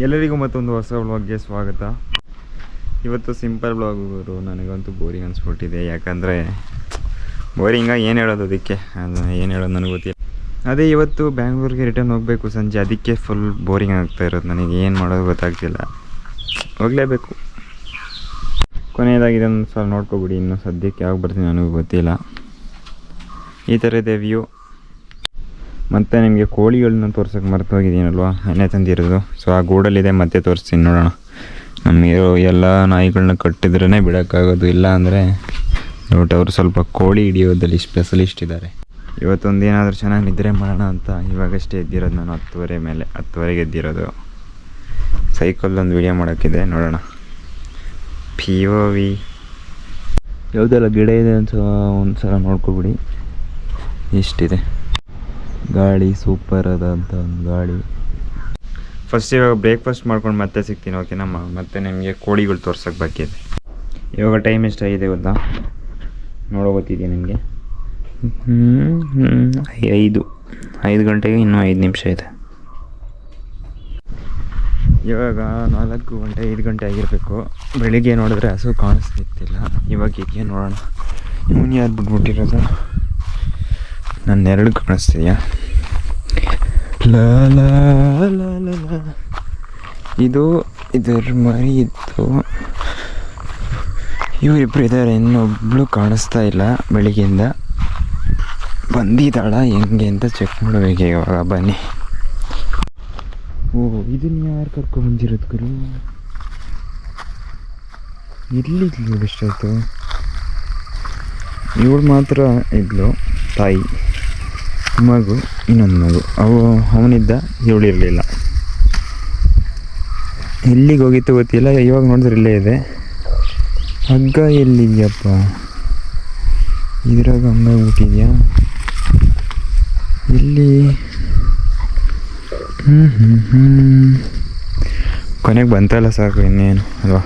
ಎಲ್ಲರಿಗೂ ಮತ್ತೊಂದು ಹೊಸ ವ್ಲಾಗ್ಗೆ ಸ್ವಾಗತ. ಇವತ್ತು ಸಿಂಪಲ್ ವ್ಲಾಗು. ನನಗಂತೂ ಬೋರಿಂಗ್ ಅನಿಸ್ಬಿಟ್ಟಿದೆ. ಯಾಕಂದರೆ ಬೋರಿಂಗಾಗಿ ಏನು ಹೇಳೋದು, ಅದಕ್ಕೆ ಏನು ಹೇಳೋದು ನನಗೆ ಗೊತ್ತಿಲ್ಲ. ಅದೇ ಇವತ್ತು ಬ್ಯಾಂಗ್ಳೂರಿಗೆ ರಿಟರ್ನ್ ಹೋಗಬೇಕು ಸಂಜೆ, ಅದಕ್ಕೆ ಫುಲ್ ಬೋರಿಂಗ್ ಆಗ್ತಾ ಇರೋದು. ನನಗೆ ಏನು ಮಾಡೋದು ಗೊತ್ತಾಗ್ತಿಲ್ಲ, ಹೋಗಲೇಬೇಕು. ಕೊನೆಯದಾಗಿ ಇದನ್ನು ಸ್ವಲ್ಪ ನೋಡ್ಕೊಬಿಡಿ. ಇನ್ನು ಸದ್ಯಕ್ಕೆ ಯಾವಾಗ ಬರ್ತೀನಿ ನನಗೂ ಗೊತ್ತಿಲ್ಲ. ಈ ಥರ ಇದೆ ವ್ಯೂ. ಮತ್ತು ನಿಮಗೆ ಕೋಳಿಗಳನ್ನ ತೋರ್ಸೋಕ್ಕೆ ಮರೆತು ಹೋಗಿದ್ದೀನಲ್ವ, ಎಣ್ಣೆ ತಂದಿರೋದು. ಸೊ ಆ ಗೂಡಲ್ಲಿದೆ, ಮತ್ತೆ ತೋರಿಸ್ತೀನಿ ನೋಡೋಣ. ನಮಗಿರೋ ಎಲ್ಲ ನಾಯಿಗಳನ್ನ ಕಟ್ಟಿದ್ರೇ ಬಿಡೋಕ್ಕಾಗೋದು, ಇಲ್ಲ ಅಂದರೆ ಅವರು ಸ್ವಲ್ಪ ಕೋಳಿ ಹಿಡಿಯೋದಲ್ಲಿ ಸ್ಪೆಷಲಿಸ್ಟ್ ಇದ್ದಾರೆ. ಇವತ್ತೊಂದು ಏನಾದರೂ ಚೆನ್ನಾಗಿ ನಿದ್ರೆ ಮಾಡೋಣ ಅಂತ ಇವಾಗಷ್ಟೇ ಎದ್ದಿರೋದು. ನಾನು 10:30 ಎದ್ದಿರೋದು. ಸೈಕಲ್ಲೊಂದು ವಿಡಿಯೋ ಮಾಡೋಕ್ಕಿದೆ, ನೋಡೋಣ. POV ಯಾವುದೆಲ್ಲ ಗಿಡ ಇದೆ ಅಂತ ಒಂದು ಸಲ ನೋಡ್ಕೊಬಿಡಿ. ಇಷ್ಟಿದೆ ಗಾಳಿ, ಸೂಪರ್ ಅದಂತ ಒಂದು ಗಾಳಿ. ಫಸ್ಟ್ ಇವಾಗ ಬ್ರೇಕ್ಫಾಸ್ಟ್ ಮಾಡ್ಕೊಂಡು ಮತ್ತೆ ಸಿಗ್ತೀನಿ, ಓಕೆನಾ? ಮತ್ತೆ ನಿಮಗೆ ಕೋಳಿಗಳು ತೋರ್ಸೋಕ್ಕೆ ಬಾಕಿದೆ. ಇವಾಗ ಟೈಮ್ ಎಷ್ಟಾಗಿದೆ ಗೊತ್ತಾ? ನೋಡೋಗೊತ್ತಿದೆಯಾ ನಿಮಗೆ? 5 ಗಂಟೆಗೆ ಇನ್ನೂ 5 ನಿಮಿಷ ಇದೆ. ಇವಾಗ 4 ಗಂಟೆ 5 ಗಂಟೆ ಆಗಿರಬೇಕು. ಬೆಳಿಗ್ಗೆ ನೋಡಿದ್ರೆ ಹಸು ಕಾಣಿಸ್ತಿಲ್ಲ. ಇವಾಗ ಇದೆಯಾ ನೋಡೋಣ. ಇವನು ಯಾರು ಬಿಟ್ಬಿಟ್ಟಿರೋದು? ನನ್ನ ನೆರಳು ಕಾಣಿಸ್ತೀಯಾ? ಇದರ ಮರಿ ಇತ್ತು. ಇವರಿಬ್ಬರು ಇದ್ದಾರೆ, ಇನ್ನೊಬ್ಳು ಕಾಣಿಸ್ತಾ ಇಲ್ಲ. ಬೆಳಿಗ್ಗೆಯಿಂದ ಬಂದಿದ್ದಾಳ ಹೆಂಗೆ ಅಂತ ಚೆಕ್ ಮಾಡಬೇಕು ಇವಾಗ. ಬನ್ನಿ. ಇದನ್ನ ಯಾರು ಕರ್ಕೊಂಡ್ಬಂದಿರೋದು ಗುರು? ಎಲ್ಲಿದ್ಲು? ಎಷ್ಟಾಯ್ತು? ಇವಳು ಮಾತ್ರ ಇದ್ಲು, ತಾಯಿ, ಮಗು, ಇನ್ನೊಂದು ಮಗು. ಅವನಿದ್ದ, ಇವಳಿರಲಿಲ್ಲ. ಎಲ್ಲಿಗೆ ಹೋಗಿತ್ತು ಗೊತ್ತಿಲ್ಲ. ಇವಾಗ ನೋಡಿದ್ರೆ ಇಲ್ಲೇ ಇದೆ. ಹಗ್ಗ ಎಲ್ಲಿದೆಯಪ್ಪ? ಇದ್ರಾಗ ಹಂಗಾಗ್ಬಿಟ್ಟಿದ್ಯಾ? ಇಲ್ಲಿ ಕೊನೆಗೆ ಬಂತಲ್ಲ, ಸಾಕು, ಇನ್ನೇನು ಅಲ್ವಾ?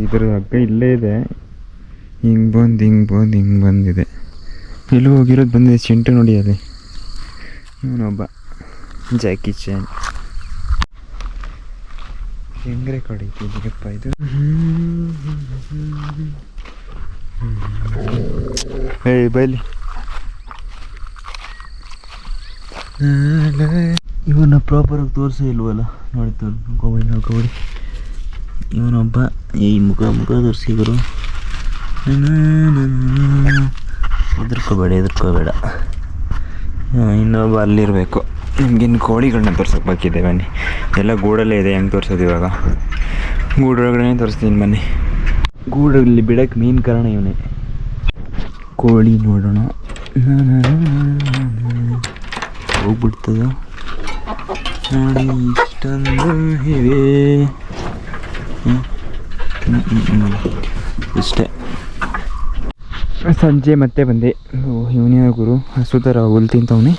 ಇದ್ರ ಹಗ್ಗ ಇಲ್ಲೇ ಇದೆ. ಹಿಂಗೆ ಬಂದಿದೆ. ಎಲ್ಲೂ ಹೋಗಿರೋದು ಬಂದಿದೆ. ಚಿಂಟು ನೋಡಿ ಅಲ್ಲಿ, ಇವನೊಬ್ಬ ಜಾಕಿ ಚಾನ್. ಹೆಂಗ್ರೆ ಕಡಿತಿದ್ದೀರಪ್ಪ ಇದು. ಬೈಲಿ ಇವನ್ನ ಪ್ರಾಪರಾಗಿ ತೋರಿಸೇ ಇಲ್ವಲ್ಲ. ನೋಡ್ಕೊಬೇಡಿ. ಇವನೊಬ್ಬ ಈ ಮುಖ ತೋರಿಸಿದ್ರು. ಎದುರ್ಕೋಬೇಡ. ಇನ್ನೊಬ್ಬ ಅಲ್ಲಿರಬೇಕು. ನಿಮ್ಗಿನ್ನು ಕೋಳಿಗಳನ್ನ ತೋರ್ಸೋಕೆ ಬಾಕಿದೆ. ಬನ್ನಿ. ಎಲ್ಲ ಗೂಡಲ್ಲೇ ಇದೆ. ಹೆಂಗೆ ತೋರಿಸೋದು ಇವಾಗ? ಗೂಡೊಳಗಡೆ ತೋರಿಸ್ತೀನಿ ಬನ್ನಿ. ಗೂಡಲ್ಲಿ ಬಿಡಕ್ಕೆ ಮೇನ್ ಕಾರಣ ಇವನೇ. ಕೋಳಿ ನೋಡೋಣ. ಹೋಗ್ಬಿಡ್ತದ ನೋಡಿ, ಇಷ್ಟೊಂದು ಇವೆ. ಇಷ್ಟೇ. ಸಂಜೆ ಮತ್ತೆ ಬಂದೆ. ಇವನೇ ಗುರು ಹಸು ಥರ ಹುಲ್ ತಿಂತವನೇ.